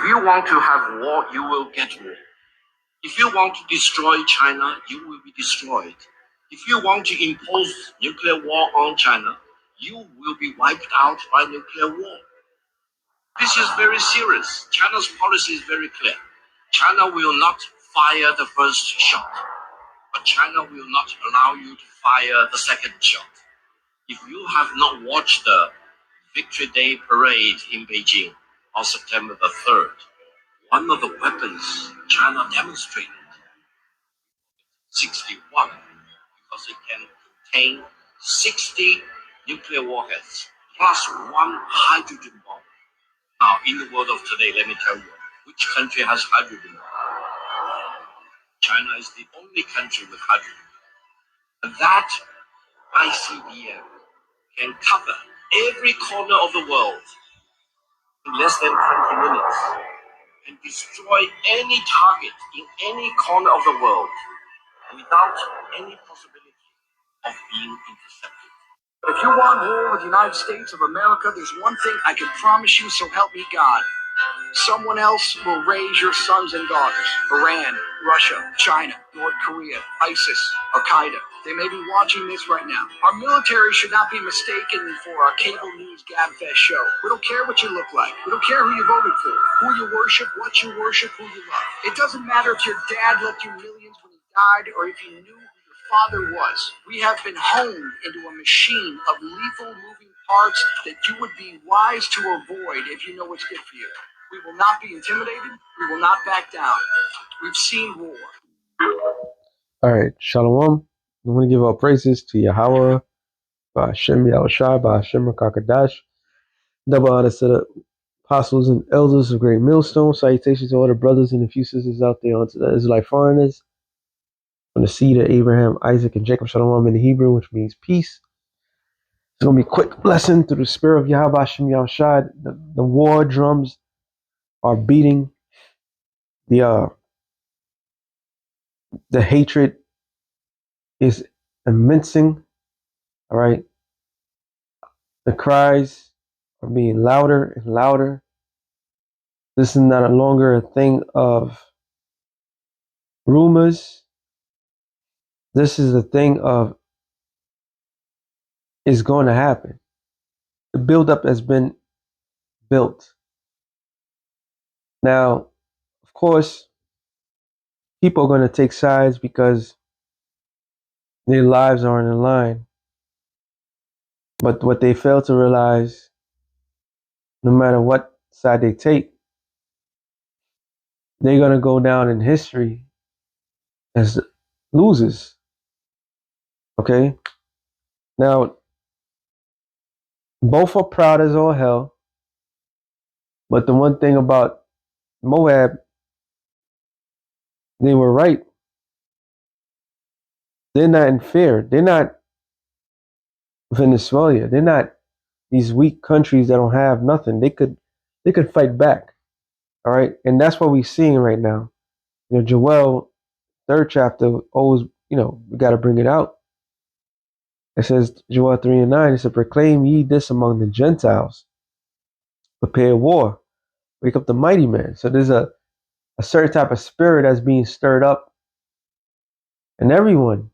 you want to have war, you will get war. If you want to destroy China, you will be destroyed. If you want to impose nuclear war on China, you will be wiped out by nuclear war. This is very serious. China's policy is very clear. China will not fire the first shot, but China will not allow you to fire the second shot. If you have not watched the Victory Day parade in Beijing on September the 3rd, one of the weapons China demonstrated, 61, because it can contain 60 nuclear warheads plus one hydrogen bomb. Now, in the world of today, let me tell you, which country has hydrogen bomb? China is the only country with hydrogen bomb. And that ICBM can cover every corner of the world in less than 20 minutes and destroy any target in any corner of the world without any possibility of being intercepted. But if you want war with the United States of America, there's one thing I can promise you, so help me God. Someone else will raise your sons and daughters. Iran, Russia, China, North Korea, ISIS, Al-Qaeda. They may be watching this right now. Our military should not be mistaken for a cable news gabfest show. We don't care what you look like. We don't care who you voted for, who you worship, what you worship, who you love. It doesn't matter if your dad left you millions when he died or if you knew who your father was. We have been honed into a machine of lethal moving parts that you would be wise to avoid if you know what's good for you. We will not be intimidated. We will not back down. We've seen war. All right, Shalom. I want to give all praises to Yahweh, by Hashem Yahushua, by Hashem Kakadash. Double honors to the apostles and elders of Great Millstone. Salutations to all the brothers and a few sisters out there, onto the Israelite foreigners. From the seed of Abraham, Isaac, and Jacob. Shalom in the Hebrew, which means peace. It's going to be a quick blessing through the spirit of Yahweh Hashem Yahushua. The war drums are beating. The hatred is immensing. All right. The cries are being louder and louder. This is not longer a thing of rumors. This is a thing of it's going to happen. The buildup has been built. Now, of course, people are going to take sides because their lives are on the line. But what they fail to realize, no matter what side they take, they're going to go down in history as losers. Okay? Now, both are proud as all hell. But the one thing about Moab, they were right. They're not in fear. They're not Venezuela. They're not these weak countries that don't have nothing. They could fight back. All right. And that's what we're seeing right now. You know, Joel, 3rd chapter, always, we got to bring it out. It says, Joel 3:9, it said, proclaim ye this among the Gentiles. Prepare war. Wake up the mighty man. So there's a certain type of spirit that's being stirred up. And everyone,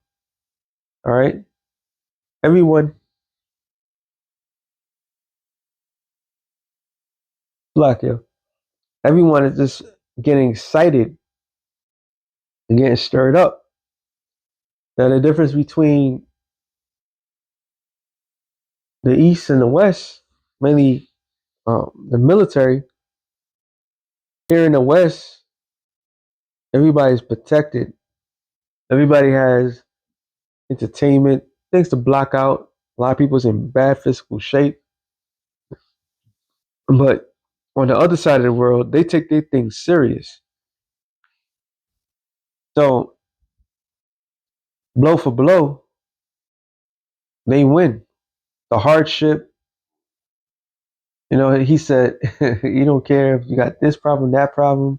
all right, everyone, black, yo, everyone is just getting excited and getting stirred up. Now, the difference between the East and the West, mainly the military, here in the West, everybody's protected. Everybody has entertainment, things to block out. A lot of people's in bad physical shape. But on the other side of the world, they take their things serious. So, blow for blow, they win. The hardship, he said, you don't care if you got this problem, that problem.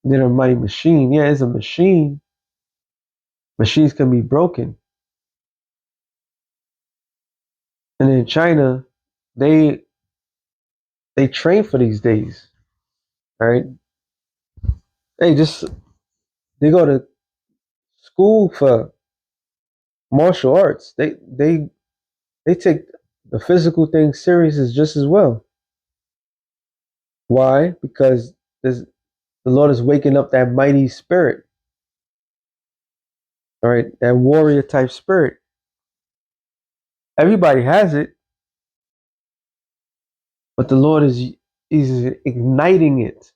They're a mighty machine. Yeah, it's a machine. Machines can be broken. And in China, they train for these days. All right. Hey, just they go to school for martial arts. They take the physical thing serious as just as well. Why? Because the Lord is waking up that mighty spirit. All right, that warrior type spirit. Everybody has it, but the Lord is igniting it.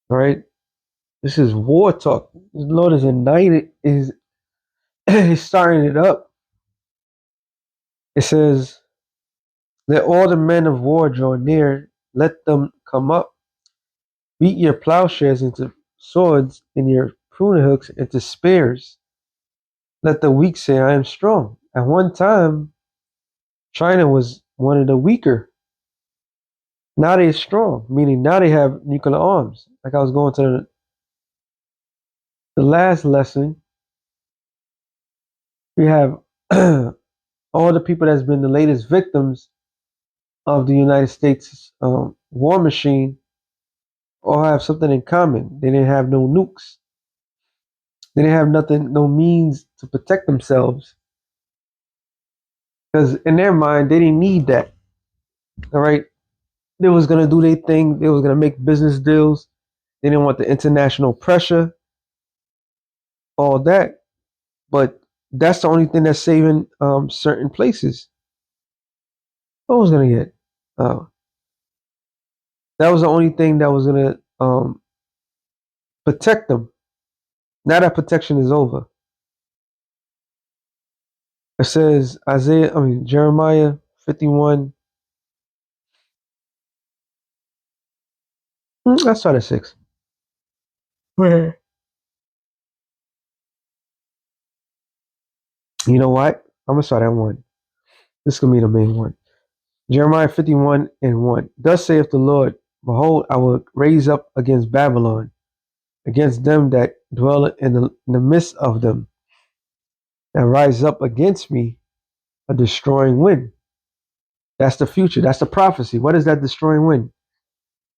All right. This is war talk. The Lord is ignited is he's starting it up. It says, let all the men of war draw near, let them come up, beat your plowshares into swords and your pruning hooks into spears. Let the weak say, I am strong. At one time, China was one of the weaker. Now they're strong, meaning now they have nuclear arms. Like I was going to the last lesson, we have all the people that's been the latest victims of the United States war machine all have something in common. They didn't have no nukes. They didn't have nothing, no means to protect themselves. Because in their mind, they didn't need that. All right. They was gonna do their thing. They was gonna make business deals. They didn't want the international pressure, all that. But that's the only thing that's saving certain places. What was gonna get? Uh, that was the only thing that was gonna protect them. Now that protection is over. It says Jeremiah 51. Let's start at 6. You know what? I'm gonna start at 1. This is gonna be the main one. Jeremiah 51 and 1. Thus saith the Lord, behold, I will raise up against Babylon, against them that dwell in the midst of them, that rise up against me, a destroying wind. That's the future. That's the prophecy. What is that destroying wind?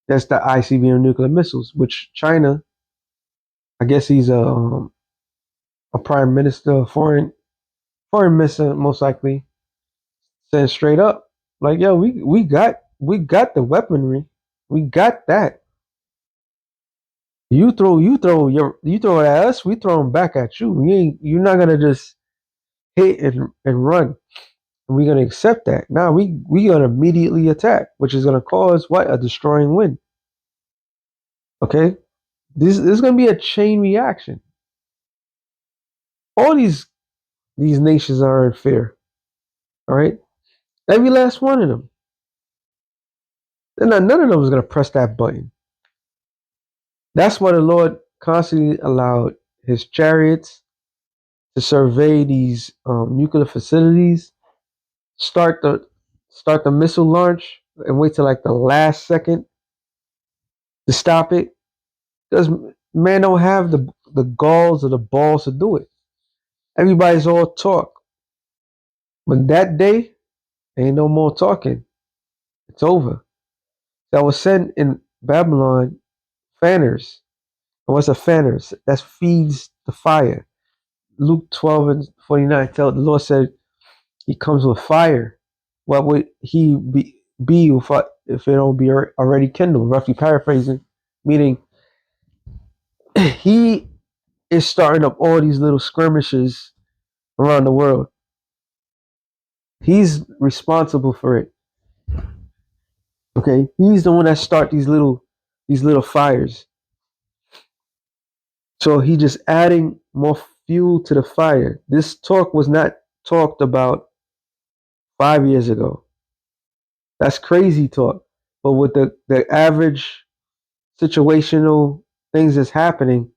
That's the ICBM nuclear missiles, which China, I guess he's a prime minister, foreign minister, most likely, saying straight up, like, yo, we got the weaponry, we got that. You throw it at us, we throw them back at you. You're not gonna just hit and run. And we're gonna accept that. Now we gonna immediately attack, which is gonna cause what? A destroying wind. Okay? This is gonna be a chain reaction. All these nations are in fear. All right? Every last one of them. None of them is gonna press that button. That's why the Lord constantly allowed his chariots to survey these nuclear facilities, start the missile launch, and wait till like the last second to stop it. Because man don't have the galls or the balls to do it. Everybody's all talk, but that day ain't no more talking. It's over. That was sent in Babylon fanners. And what's a fanner? That feeds the fire. Luke 12 and 49 tell the Lord said he comes with fire. What would he be if it don't be already kindled? Roughly paraphrasing, meaning he is starting up all these little skirmishes around the world. He's responsible for it. Okay, he's the one that start these little fires. So he just adding more fuel to the fire. This talk was not talked about 5 years ago. That's crazy talk. But with the average situational things that's happening,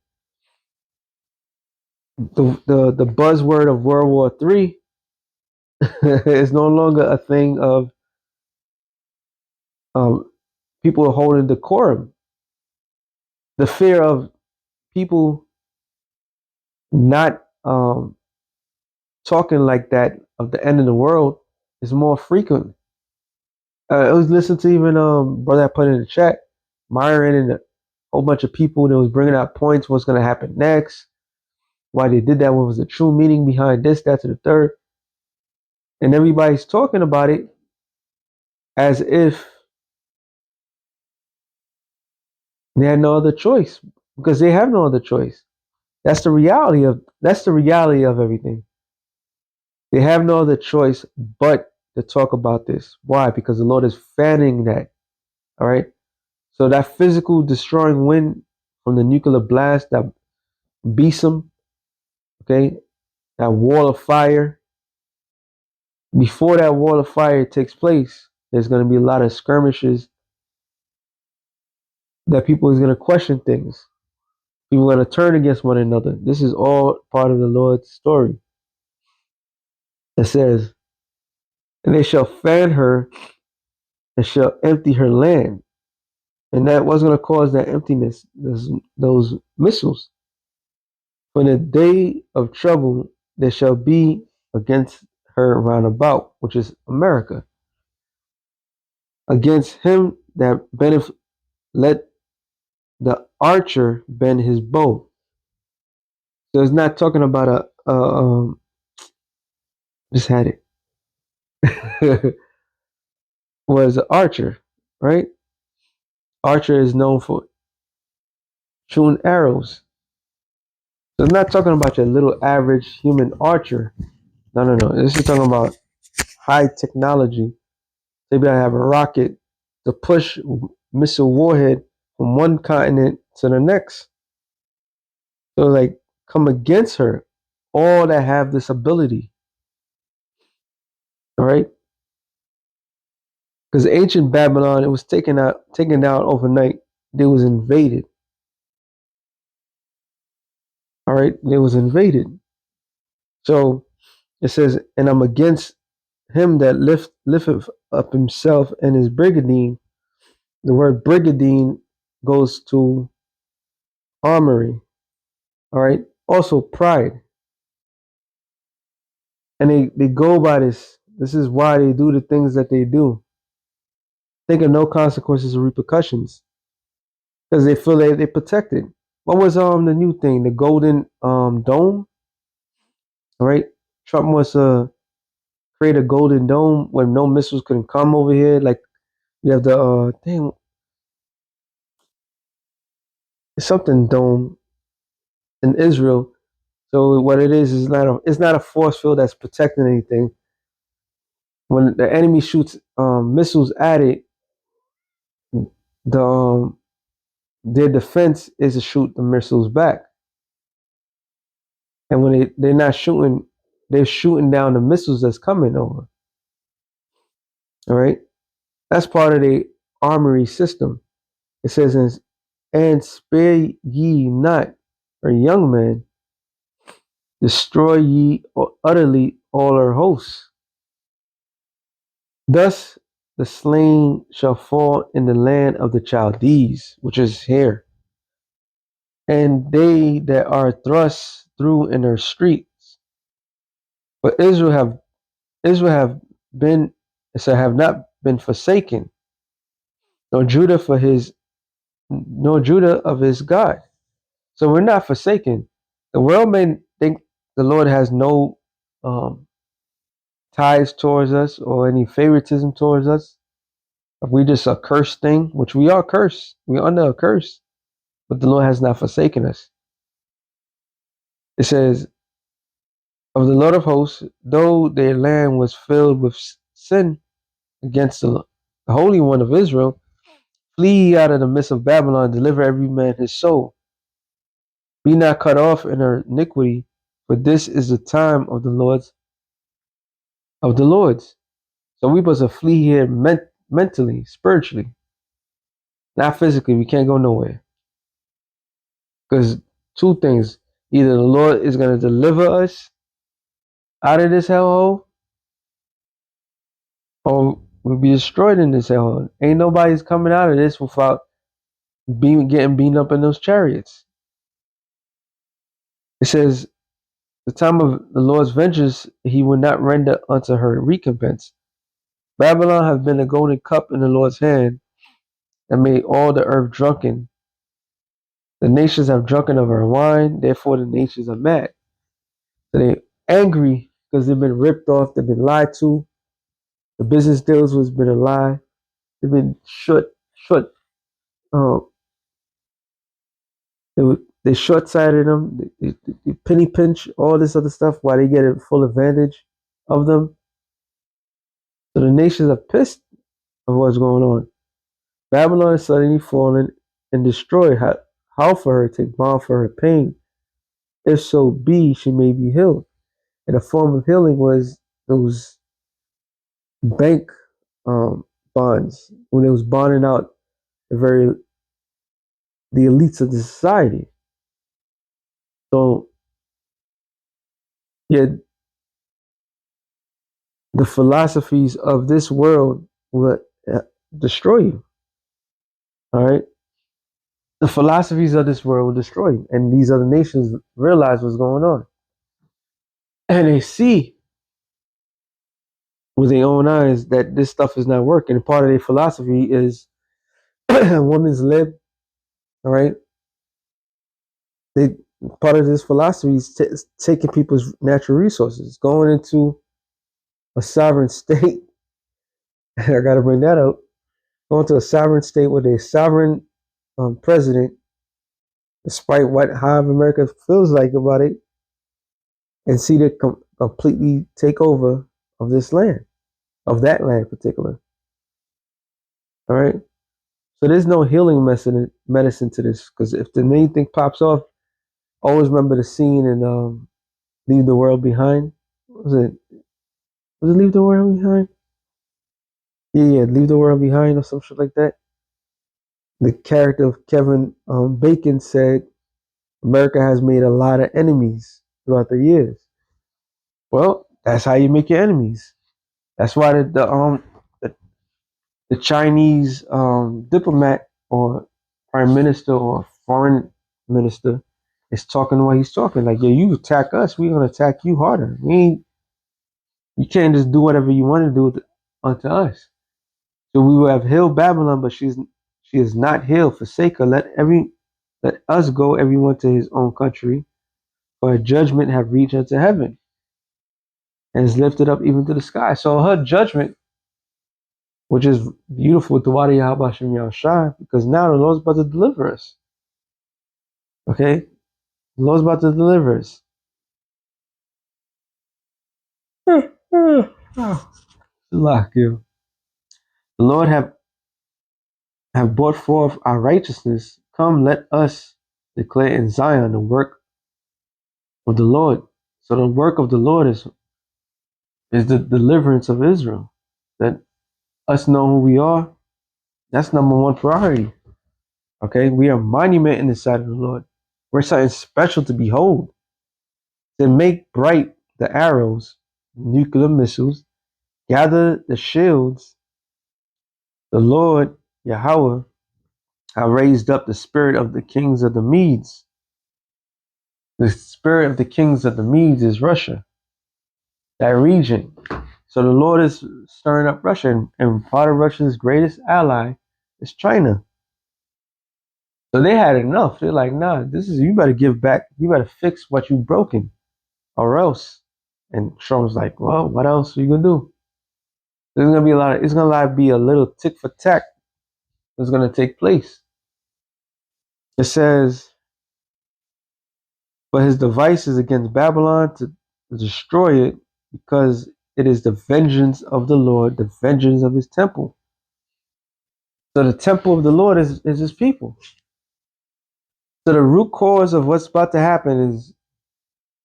the buzzword of World War III is no longer a thing of um, people holding decorum. The fear of people not talking like that of the end of the world is more frequent. I was listening to even brother I put in the chat. Myron and a whole bunch of people that was bringing out points, what's going to happen next, why they did that, what was the true meaning behind this, that, to the third. And everybody's talking about it as if they had no other choice, because they have no other choice. That's the reality of everything. They have no other choice but to talk about this. Why? Because the Lord is fanning that. All right. So that physical destroying wind from the nuclear blast that beats them, okay, that wall of fire. Before that wall of fire takes place, there's going to be a lot of skirmishes that people is going to question things. People are going to turn against one another. This is all part of the Lord's story. It says, and they shall fan her and shall empty her land. And that was going to cause that emptiness, those missiles. For in the day of trouble, there shall be against her round about, which is America, against him that bendeth, let the archer bend his bow. So it's not talking about just had it, was an archer, right? Archer is known for shooting arrows. So it's not talking about your little average human archer. No, no, no. This is talking about high technology. They better have a rocket to push missile warhead from one continent to the next. So like come against her, all that have this ability. All right. Because ancient Babylon, it was taken down overnight. They was invaded. All right. They was invaded. So it says, and I'm against him that lifteth up himself and his brigadine. The word brigadine goes to armory. All right. Also pride. And they go by this. This is why they do the things that they do. Think of no consequences or repercussions. Because they feel they're protected. What was the new thing? The golden dome? All right. Trump wants to create a golden dome where no missiles can come over here. Like we have the thing, something dome in Israel. So what it is not a force field that's protecting anything. When the enemy shoots missiles at it, the their defense is to shoot the missiles back. And when they're not shooting, they're shooting down the missiles that's coming over. All right. That's part of the armory system. It says, and spare ye not, or young men, destroy ye utterly all her hosts. Thus the slain shall fall in the land of the Chaldees, which is here, and they that are thrust through in her streets. But Israel have been, so have not been forsaken, nor Judah for his, nor Judah of his God. So we're not forsaken. The world may think the Lord has no um, ties towards us or any favoritism towards us. If we just a cursed thing, which we are cursed, we're under a curse, but the Lord has not forsaken us. It says, of the Lord of hosts, though their land was filled with sin against the Holy One of Israel, flee out of the midst of Babylon, deliver every man his soul. Be not cut off in her iniquity, for this is the time of the Lord's. So we supposed to flee here mentally, spiritually, not physically. We can't go nowhere. Because two things. Either the Lord is going to deliver us out of this hellhole, or we'll be destroyed in this hellhole. Ain't nobody's coming out of this without getting beaten up in those chariots. It says, the time of the Lord's vengeance, he will not render unto her recompense. Babylon hath been a golden cup in the Lord's hand, that made all the earth drunken. The nations have drunken of her wine, therefore the nations are mad. So they're angry because they've been ripped off, they've been lied to. The business deals was been a lie. They've been short. Uh, they short-sighted them. They penny pinch all this other stuff while they get a full advantage of them. So the nations are pissed of what's going on. Babylon is suddenly fallen and destroyed. How for her take balm for her pain? If so be she may be healed. And a form of healing was those bank bonds when it was bonding out the elites of the society. So yeah, the philosophies of this world will destroy you. All right, the philosophies of this world will destroy you, and these other nations realize what's going on, and they see with their own eyes that this stuff is not working. And part of their philosophy is women's lib. All right, they part of this philosophy is taking people's natural resources, going into a sovereign state. I got to bring that up. Going to a sovereign state with a sovereign president, despite what how America feels like about it, and see it completely take over of this land, of that land in particular. All right. So there's no healing medicine to this, because if the main thing pops off, always remember the scene in Leave the World Behind. What was it? Was it Leave the World Behind? Yeah, Leave the World Behind or some shit like that. The character of Kevin Bacon said, America has made a lot of enemies throughout the years. Well, that's how you make your enemies. That's why the Chinese diplomat or prime minister or foreign minister is talking the way he's talking. Like, yeah, you attack us, we're gonna attack you harder. You can't just do whatever you want to do unto us. So we will have healed Babylon, but she is not healed. Forsake her. Let us go, everyone to his own country, for her judgment have reached unto heaven and is lifted up even to the sky. So her judgment, which is beautiful to Wadi Yahabashim Yahushua, because now the Lord's about to deliver us. Okay? The Lord's about to deliver us. The Lord have brought forth our righteousness. Come, let us declare in Zion the work of the Lord. So the work of the Lord is the deliverance of Israel. That us know who we are, that's number one priority. Okay? We are a monument in the sight of the Lord. We're something special to behold. To make bright the arrows, nuclear missiles, gather the shields, the Lord, Yahweh, have raised up the spirit of the kings of the Medes. The spirit of the kings of the Medes is Russia, that region. So the Lord is stirring up Russia, and part of Russia's greatest ally is China. So they had enough. They're like, nah, you better give back. You better fix what you've broken, or else. And Trump's like, well, what else are you gonna do? There's gonna be it's gonna be a little tick for tack that's gonna take place. It says, but his devices against Babylon to destroy it, because it is the vengeance of the Lord, the vengeance of his temple. So the temple of the Lord is his people. So the root cause of what's about to happen is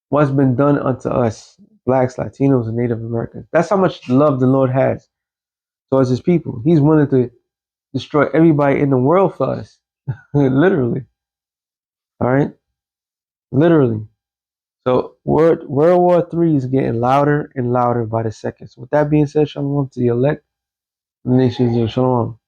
what's been done unto us, blacks, Latinos, and Native Americans. That's how much love the Lord has towards his people. He's willing to destroy everybody in the world for us. Literally. All right? Literally. So World War III is getting louder and louder by the second. So with that being said, shalom to the elect, the nations of shalom.